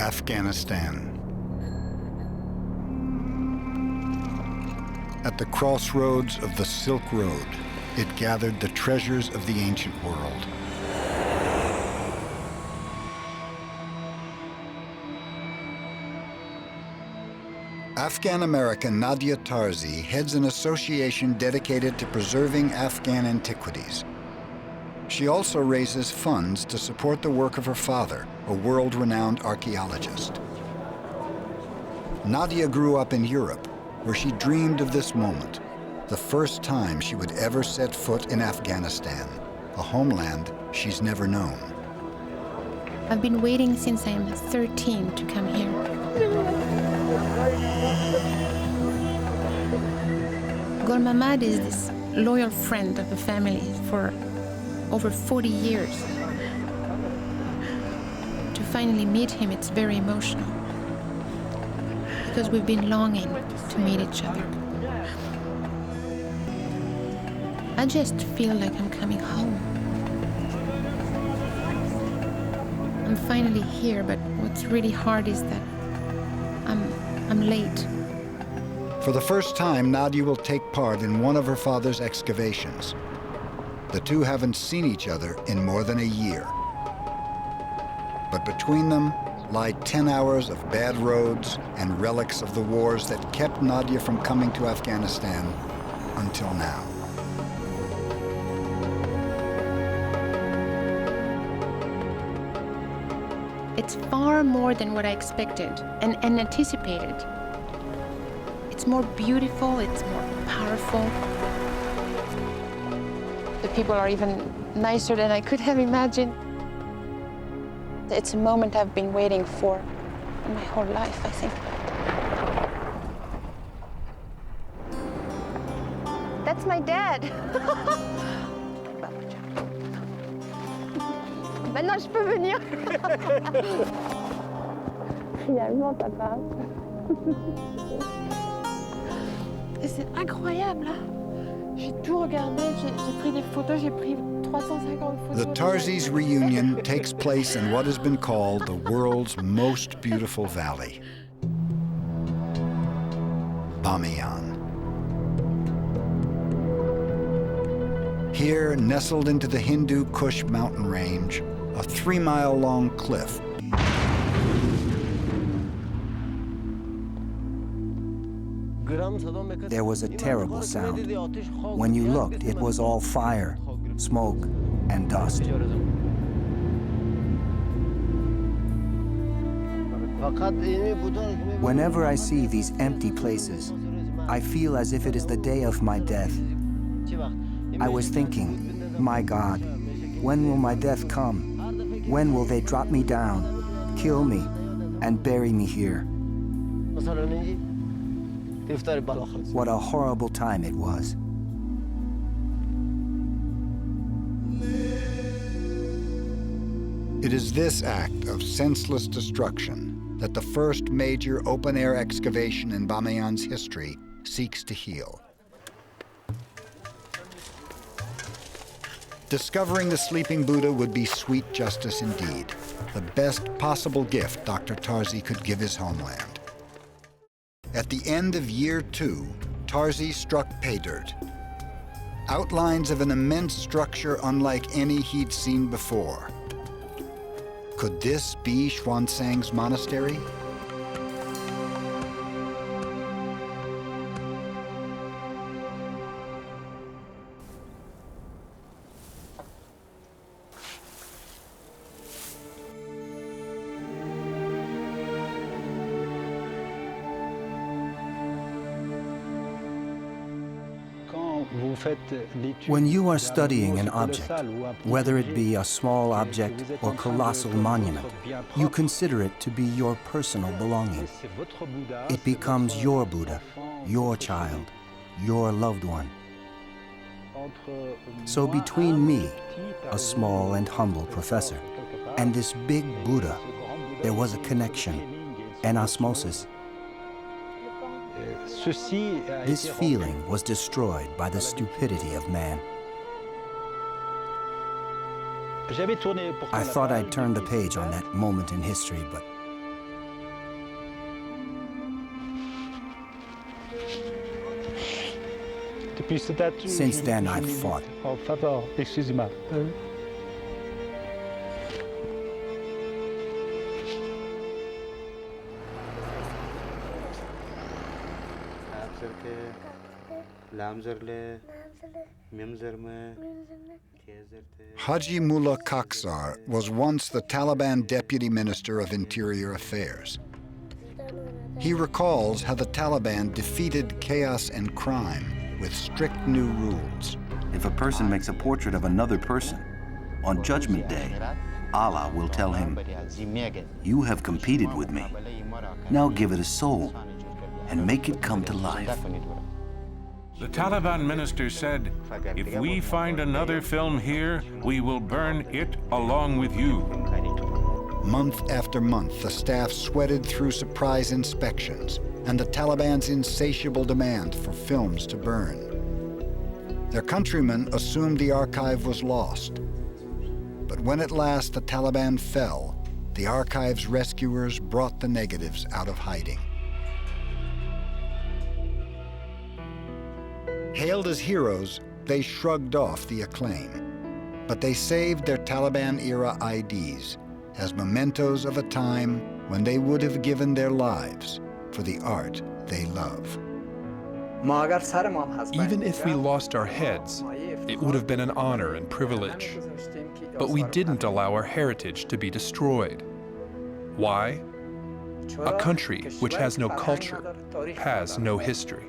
Afghanistan. At the crossroads of the Silk Road, it gathered the treasures of the ancient world. Afghan-American Nadia Tarzi heads an association dedicated to preserving Afghan antiquities. She also raises funds to support the work of her father, a world-renowned archaeologist. Nadia grew up in Europe, where she dreamed of this moment, the first time she would ever set foot in Afghanistan, a homeland she's never known. I've been waiting since I'm 13 to come here. Gul Mahmad is this loyal friend of the family for over 40 years. To finally meet him, it's very emotional, because we've been longing to meet each other. I just feel like I'm coming home. I'm finally here, but what's really hard is that I'm late. For the first time, Nadia will take part in one of her father's excavations. The two haven't seen each other in more than a year. But between them lie 10 hours of bad roads and relics of the wars that kept Nadia from coming to Afghanistan until now. It's far more than what I expected and anticipated. It's more beautiful, it's more powerful. The people are even nicer than I could have imagined. It's a moment I've been waiting for my whole life, I think. That's my dad. Maintenant, je peux venir. Finalement, papa. C'est incroyable, là. J'ai tout regardé, j'ai pris des photos, j'ai pris 350 photos. The Tarzis reunion takes place in what has been called the world's most beautiful valley, Bamiyan. Here, nestled into the Hindu Kush mountain range, a 3-mile-long cliff. There was a terrible sound. When you looked, it was all fire, smoke, and dust. Whenever I see these empty places, I feel as if it is the day of my death. I was thinking, my God, when will my death come? When will they drop me down, kill me, and bury me here? What a horrible time it was. It is this act of senseless destruction that the first major open-air excavation in Bamiyan's history seeks to heal. Discovering the sleeping Buddha would be sweet justice indeed, the best possible gift Dr. Tarzi could give his homeland. At the end of year 2, Tarzi struck pay dirt. Outlines of an immense structure unlike any he'd seen before. Could this be Xuanzang's monastery? When you are studying an object, whether it be a small object or colossal monument, you consider it to be your personal belonging. It becomes your Buddha, your child, your loved one. So between me, a small and humble professor, and this big Buddha, there was a connection, an osmosis. This feeling was destroyed by the stupidity of man. I thought I'd turn the page on that moment in history, but Since then, I've fought. Haji Mullah Kaksar was once the Taliban Deputy Minister of Interior Affairs. He recalls how the Taliban defeated chaos and crime with strict new rules. If a person makes a portrait of another person, on Judgment Day, Allah will tell him, "You have competed with me. Now give it a soul and make it come to life." The Taliban minister said, "If we find another film here, we will burn it along with you." Month after month, the staff sweated through surprise inspections and the Taliban's insatiable demand for films to burn. Their countrymen assumed the archive was lost. But when at last the Taliban fell, the archive's rescuers brought the negatives out of hiding. Hailed as heroes, they shrugged off the acclaim. But they saved their Taliban-era IDs as mementos of a time when they would have given their lives for the art they love. Even if we lost our heads, it would have been an honor and privilege. But we didn't allow our heritage to be destroyed. Why? A country which has no culture has no history.